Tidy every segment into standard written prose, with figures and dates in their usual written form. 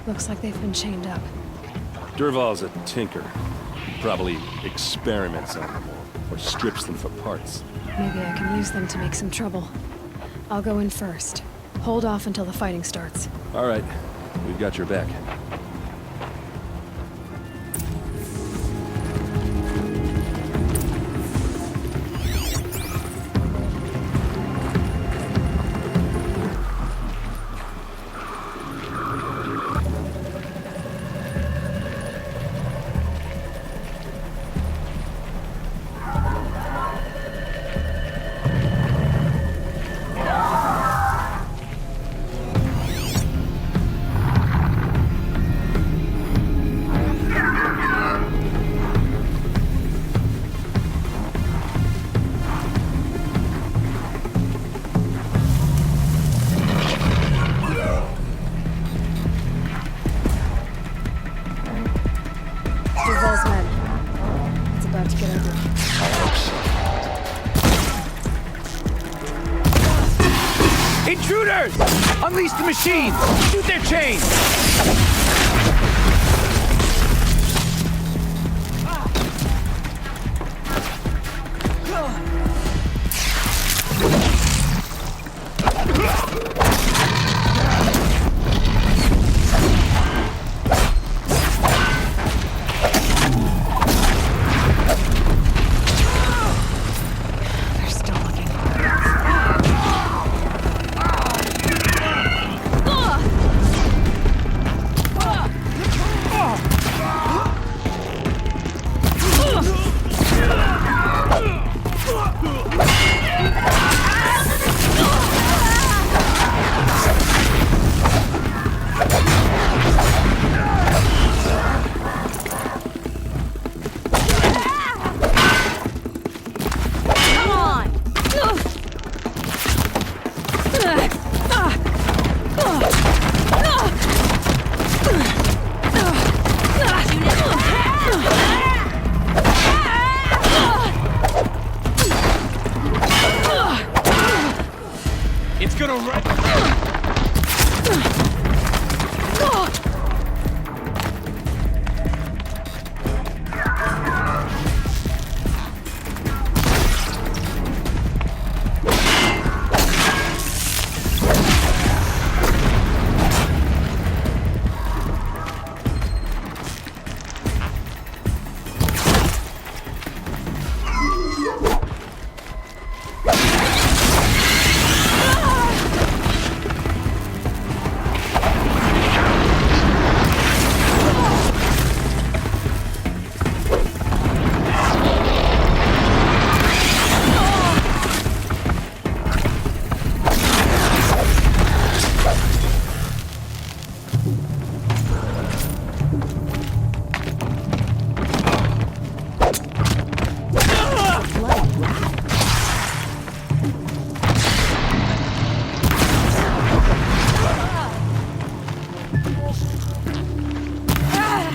Looks like they've been chained up. Durval's a tinker. He probably experiments on them or strips them for parts. Maybe I can use them to make some trouble. I'll go in first. Hold off until the fighting starts. All right. We've got your back. Durval's men. It's about to get ugly. Intruders! Unleash the machines! Shoot their chains! They're still looking. Come on! It's gonna run.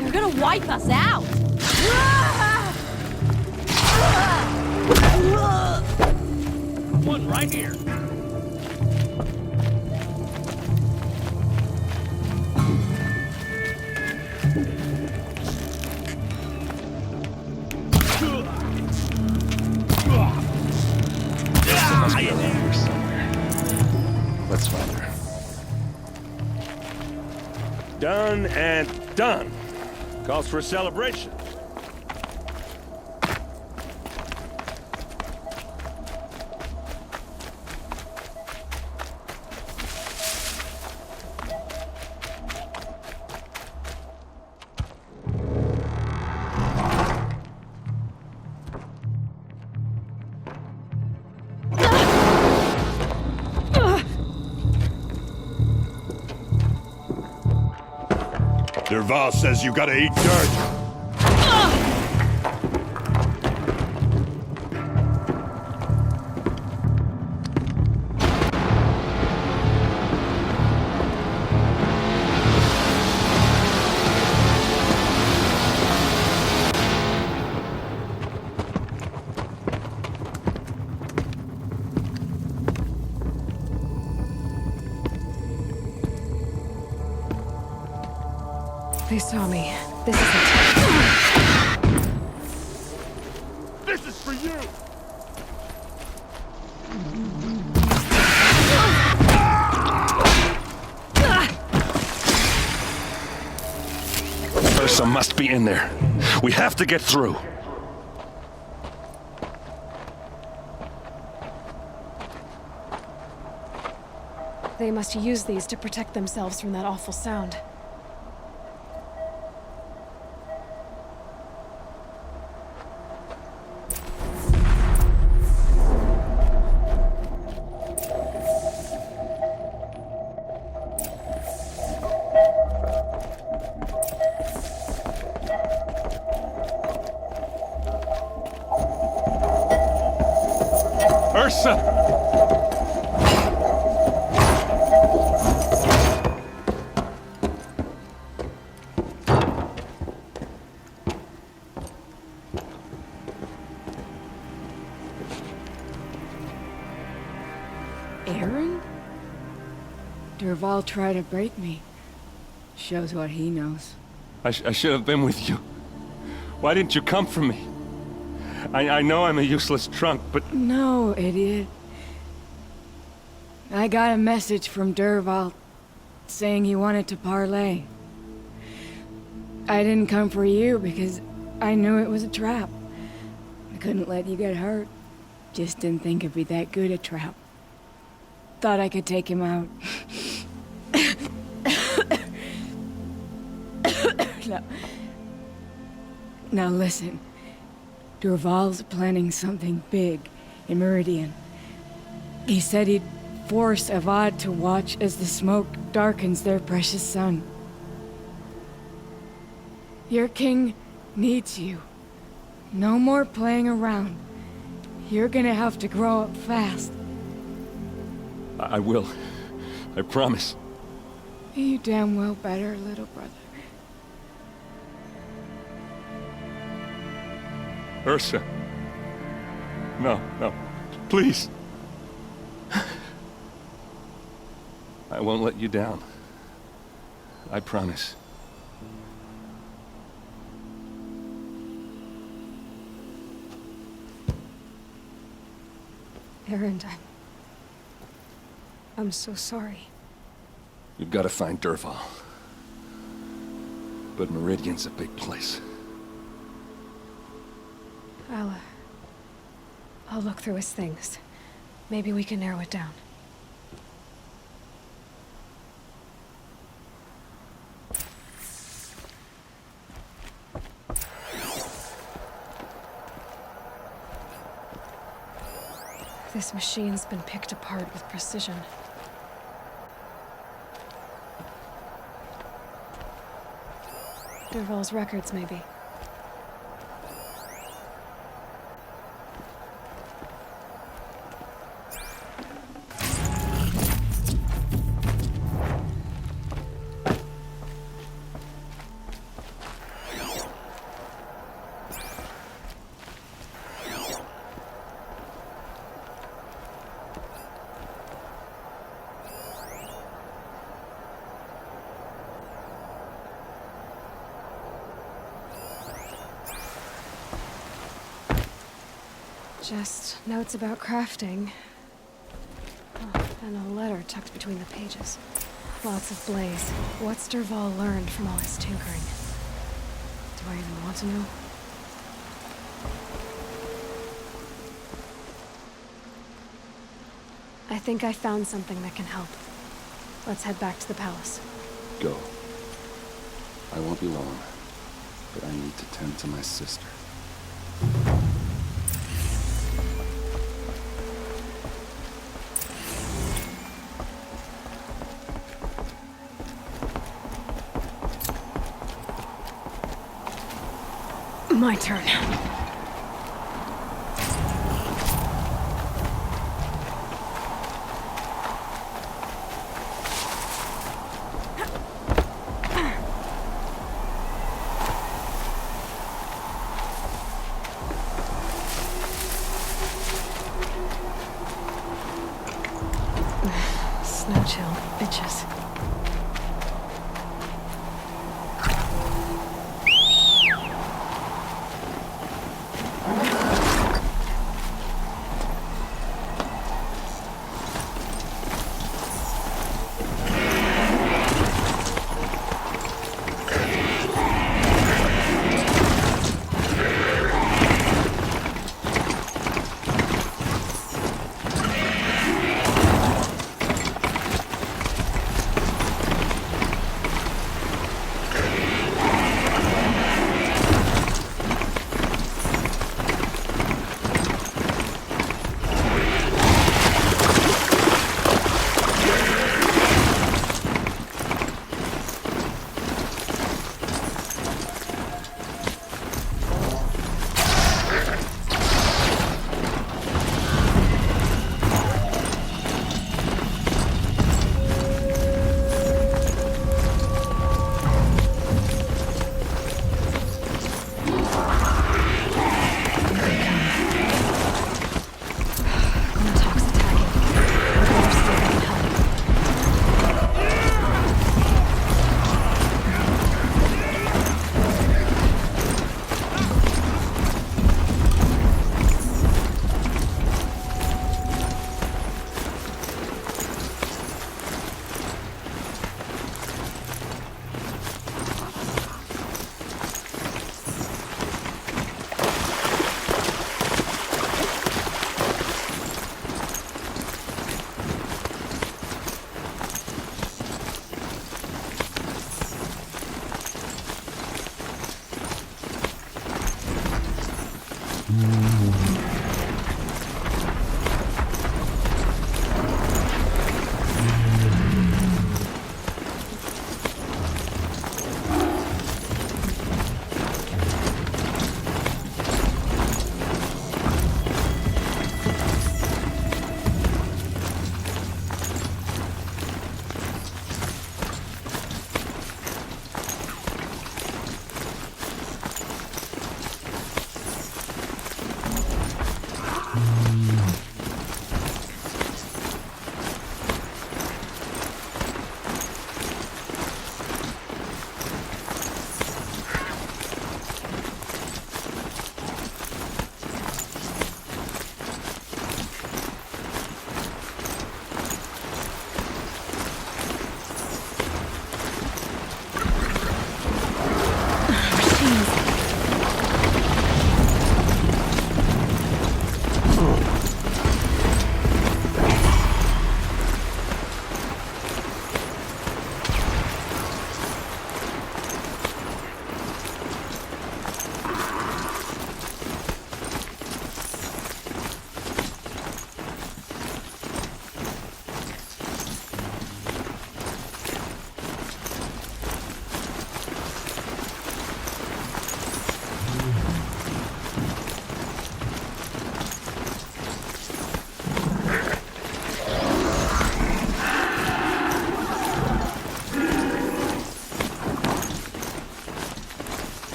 You're gonna wipe us out! One right here. Must be around here somewhere. Let's find her. Done and done. Calls for a celebration. Durval says you gotta eat dirt. They saw me. This is it. This is for you! Ersa must be in there. We have to get through. They must use these to protect themselves from that awful sound. Ersa! Aaron? Derval tried to break me. Shows what he knows. I should have been with you. Why didn't you come for me? I know I'm a useless trunk, but... No, idiot. I got a message from Derval saying he wanted to parlay. I didn't come for you because I knew it was a trap. I couldn't let you get hurt. Just didn't think it'd be that good a trap. Thought I could take him out. Now listen. Derval's planning something big in Meridian. He said he'd force Avad to watch as the smoke darkens their precious sun. Your king needs you. No more playing around. You're gonna have to grow up fast. I will. I promise. You damn well better, little brother. Ersa. No, no. Please. I won't let you down. I promise. Aaron, I'm so sorry. You've got to find Derval. But Meridian's a big place. I'll look through his things. Maybe we can narrow it down. This machine's been picked apart with precision. Derval's records, maybe. Just notes about crafting. Oh, and a letter tucked between the pages. Lots of blaze. What's Derval learned from all his tinkering? Do I even want to know? I think I found something that can help. Let's head back to the palace. Go. I won't be long, but I need to tend to my sister. My turn. Snow chill, bitches.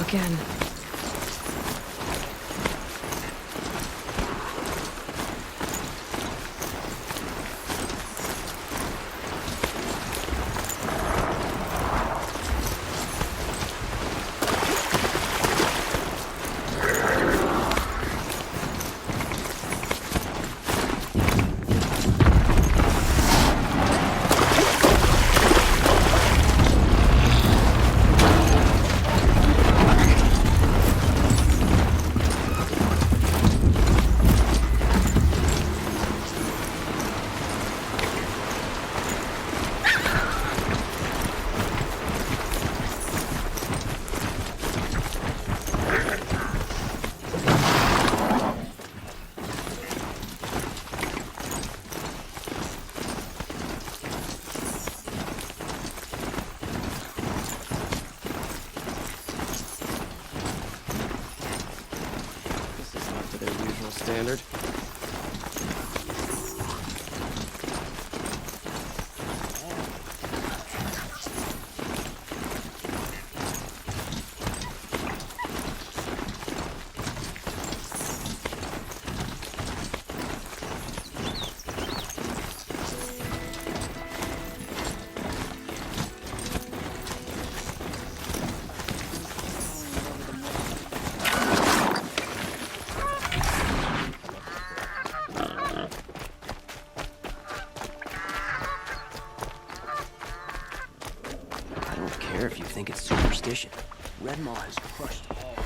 Again. Standard. If you think it's superstition. Red Maw has crushed all.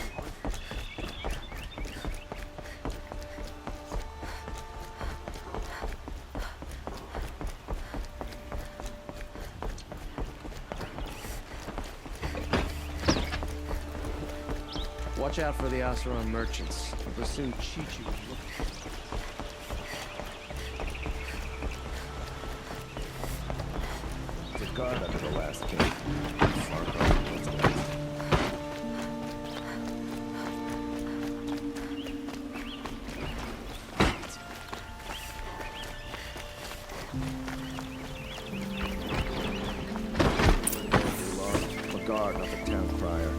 Watch out for the Oseram merchants. They'll soon cheat you. The guard under the last king. Guard, not the town crier.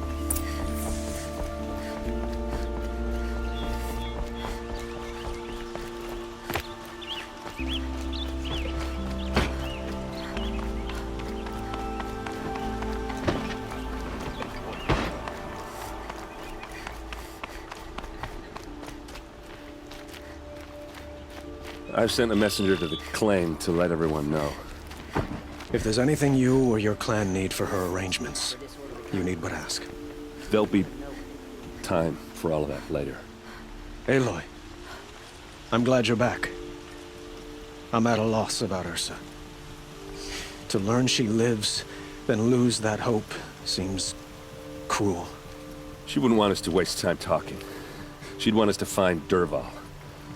I've sent a messenger to the claim to let everyone know. If there's anything you or your clan need for her arrangements, you need but ask. There'll be time for all of that later. Aloy, I'm glad you're back. I'm at a loss about Ersa. To learn she lives, then lose that hope, seems cruel. She wouldn't want us to waste time talking. She'd want us to find Dervahl.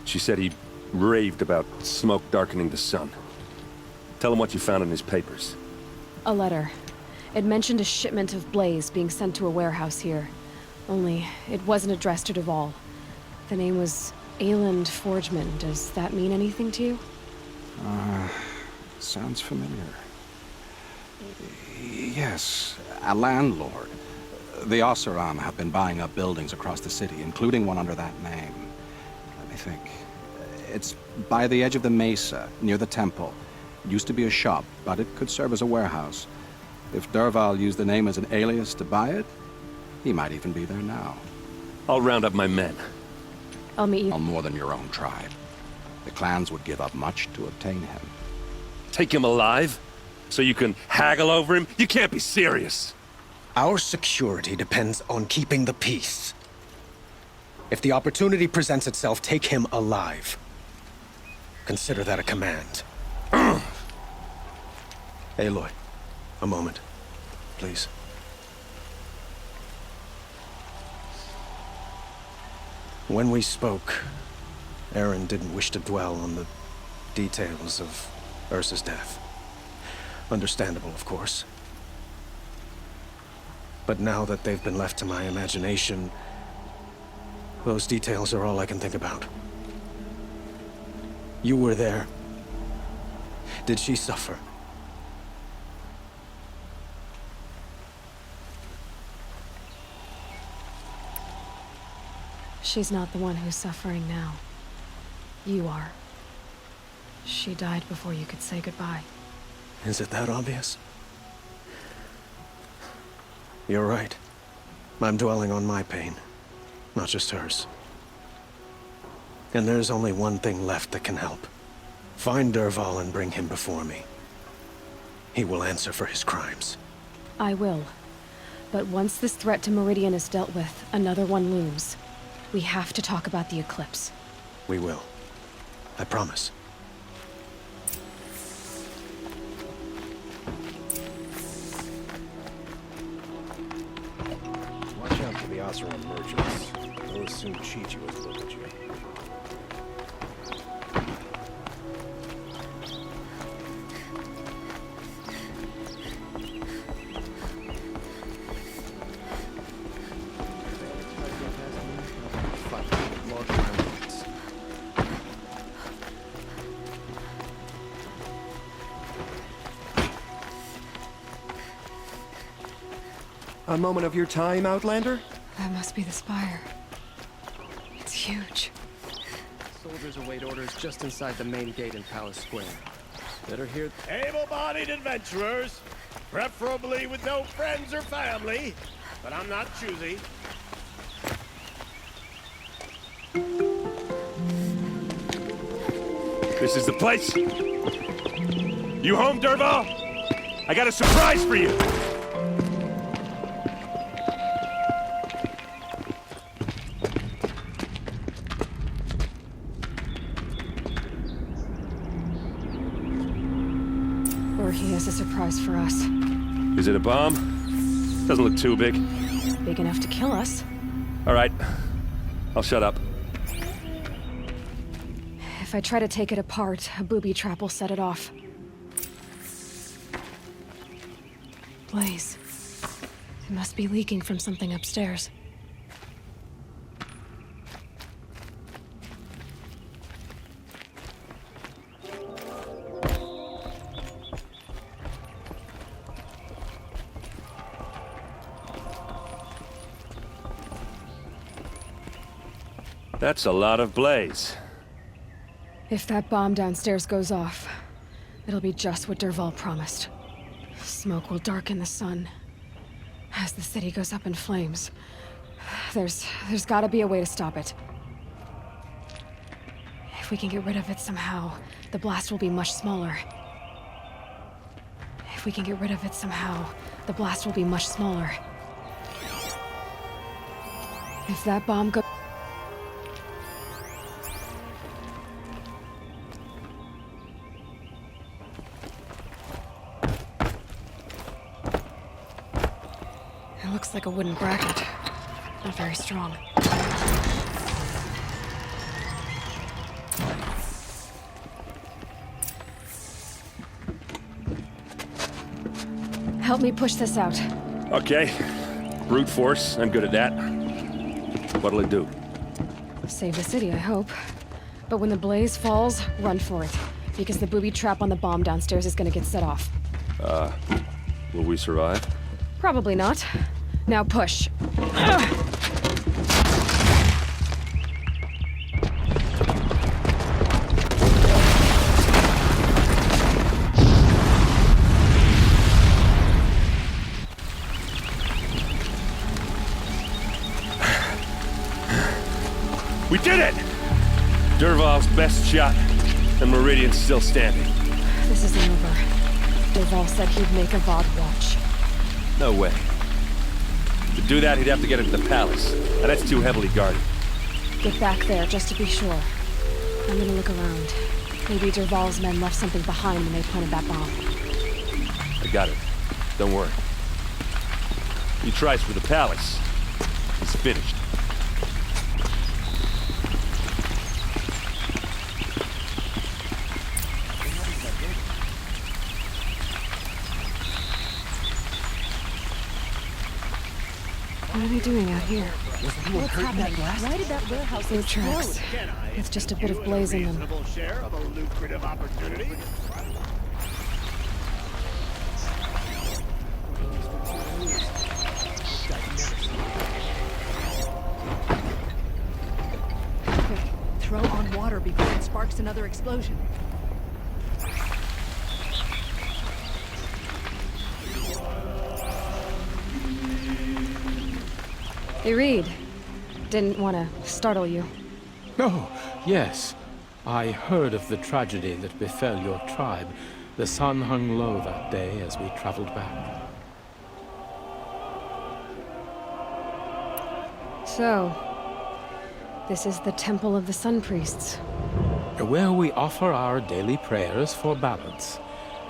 She said he raved about smoke darkening the sun. Tell him what you found in his papers. A letter. It mentioned a shipment of blaze being sent to a warehouse here. Only, it wasn't addressed to Dervahl. The name was Ayland Forgeman. Does that mean anything to you? Sounds familiar. Yes, a landlord. The Oseram have been buying up buildings across the city, including one under that name. Let me think. It's by the edge of the mesa, near the temple. It used to be a shop, but it could serve as a warehouse. If Dervahl used the name as an alias to buy it, he might even be there now. I'll round up my men. I'll meet you. On more than your own tribe. The clans would give up much to obtain him. Take him alive? So you can haggle over him? You can't be serious. Our security depends on keeping the peace. If the opportunity presents itself, take him alive. Consider that a command. Aloy, a moment, please. When we spoke, Aaron didn't wish to dwell on the details of Ersa's death. Understandable, of course. But now that they've been left to my imagination, those details are all I can think about. You were there. Did she suffer? She's not the one who's suffering now. You are. She died before you could say goodbye. Is it that obvious? You're right. I'm dwelling on my pain, not just hers. And there's only one thing left that can help. Find Dervahl and bring him before me. He will answer for his crimes. I will. But once this threat to Meridian is dealt with, another one looms. We have to talk about the eclipse. We will. I promise. Watch out for the Oseram merchants. They'll as soon cheat you as look at you. A moment of your time, Outlander? That must be the spire. It's huge. Soldiers await orders just inside the main gate in Palace Square. Better hear... Able-bodied adventurers, preferably with no friends or family, but I'm not choosy. This is the place. You home, Dervahl? I got a surprise for you. Or he has a surprise for us. Is it a bomb? Doesn't look too big. Big enough to kill us. All right. I'll shut up. If I try to take it apart, a booby trap will set it off. Blaze. It must be leaking from something upstairs. That's a lot of blaze. If that bomb downstairs goes off, it'll be just what Dervahl promised. Smoke will darken the sun. As the city goes up in flames, there's gotta be a way to stop it. If we can get rid of it somehow, the blast will be much smaller. If we can get rid of it somehow, the blast will be much smaller. If that bomb goes... looks like a wooden bracket. Not very strong. Help me push this out. Okay. Brute force, I'm good at that. What'll it do? Save the city, I hope. But when the blaze falls, run for it. Because the booby trap on the bomb downstairs is gonna get set off. Will we survive? Probably not. Now push. We did it! Dervahl's best shot, and Meridian's still standing. This isn't over. Dervahl said he'd make a VOD watch. No way. To do that, he'd have to get into the palace, and that's too heavily guarded. Get back there, just to be sure. I'm gonna look around. Maybe Dervahl's men left something behind when they planted that bomb. I got it. Don't worry. He tries for the palace. He's finished. What are they doing out here? What's happening? Why did that warehouse Food trucks. With just a bit of blaze in them. Reasonable share of a lucrative opportunity. Throw on water before it sparks another explosion. Hey, Reed. Didn't want to startle you. Oh, yes. I heard of the tragedy that befell your tribe. The sun hung low that day as we traveled back. So, this is the Temple of the Sun Priests. Where we offer our daily prayers for balance.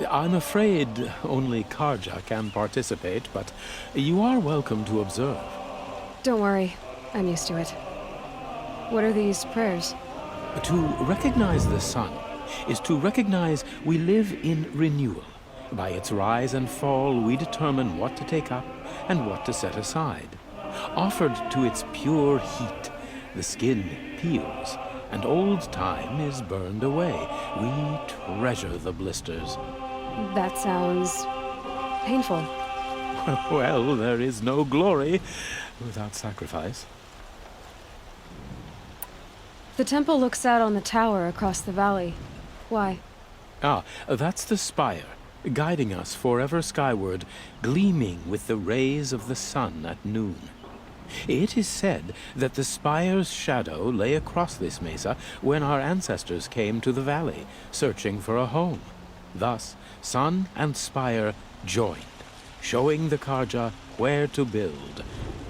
I'm afraid only Karja can participate, but you are welcome to observe. Don't worry. I'm used to it. What are these prayers? To recognize the sun is to recognize we live in renewal. By its rise and fall, we determine what to take up and what to set aside. Offered to its pure heat, the skin peels, and old time is burned away. We treasure the blisters. That sounds painful. Well, there is no glory without sacrifice. The temple looks out on the tower across the valley. Why? That's the spire, guiding us forever skyward, gleaming with the rays of the sun at noon. It is said that the spire's shadow lay across this mesa when our ancestors came to the valley, searching for a home. Thus, sun and spire joined, showing the Karja where to build.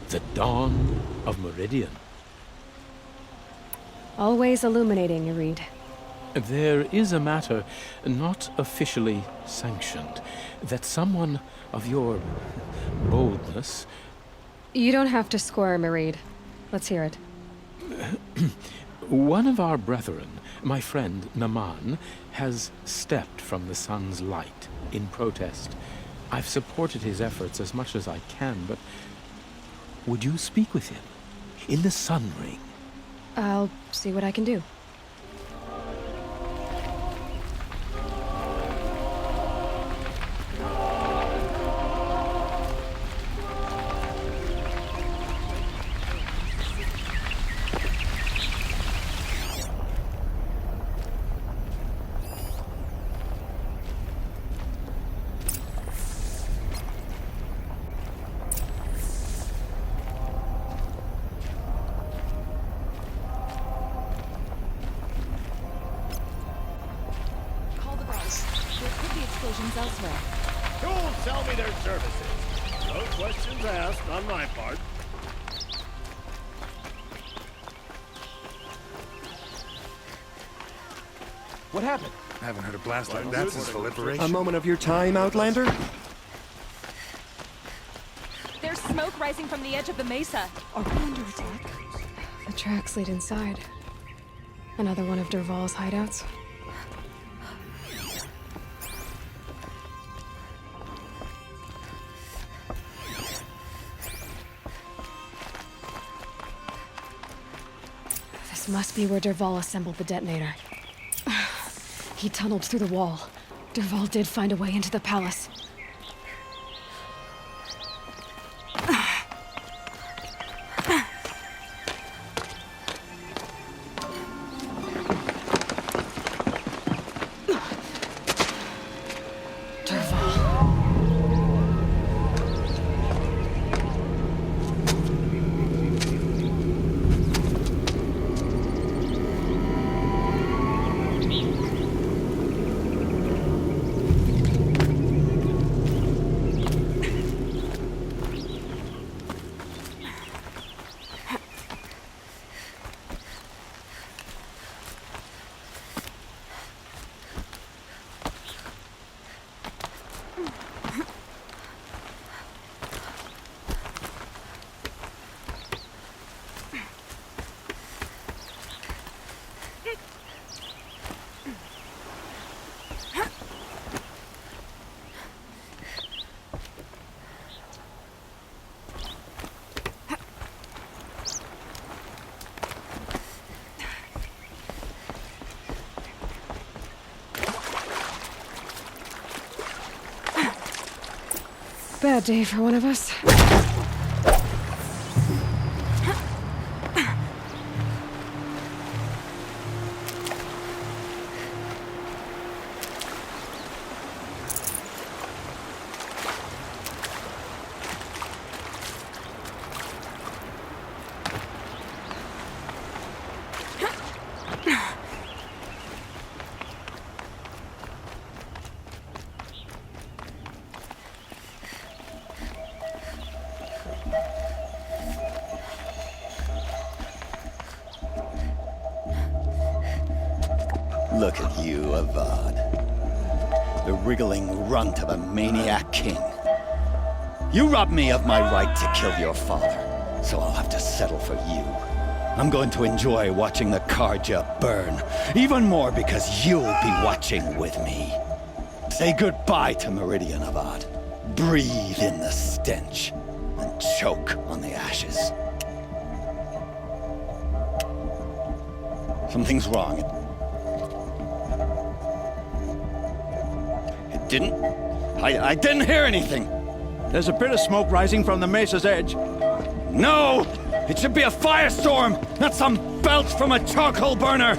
The dawn of Meridian. Always illuminating, you read. There is a matter not officially sanctioned that someone of your boldness... You don't have to squirm, Reed. Let's hear it. One of our brethren, my friend Naman, has stepped from the sun's light in protest. I've supported his efforts as much as I can, but would you speak with him in the Sun Ring? I'll see what I can do. Elsewhere. Tools sell me their services. No questions asked on my part. What happened? I haven't heard a blast like that since Viliperation. A moment of your time, Outlander? There's smoke right rising from the edge of the mesa. Are we under attack? The tracks lead inside. Another one of Dervahl's hideouts. This must be where Dervahl assembled the detonator. He tunneled through the wall. Dervahl did find a way into the palace. Bad day for one of us. Look at you, Avad. The wriggling runt of a maniac king. You robbed me of my right to kill your father, so I'll have to settle for you. I'm going to enjoy watching the Karja burn, even more because you'll be watching with me. Say goodbye to Meridian, Avad. Breathe in the stench, and choke on the ashes. Something's wrong. I didn't hear anything. There's a bit of smoke rising from the mesa's edge. No! It should be a firestorm, not some belch from a charcoal burner!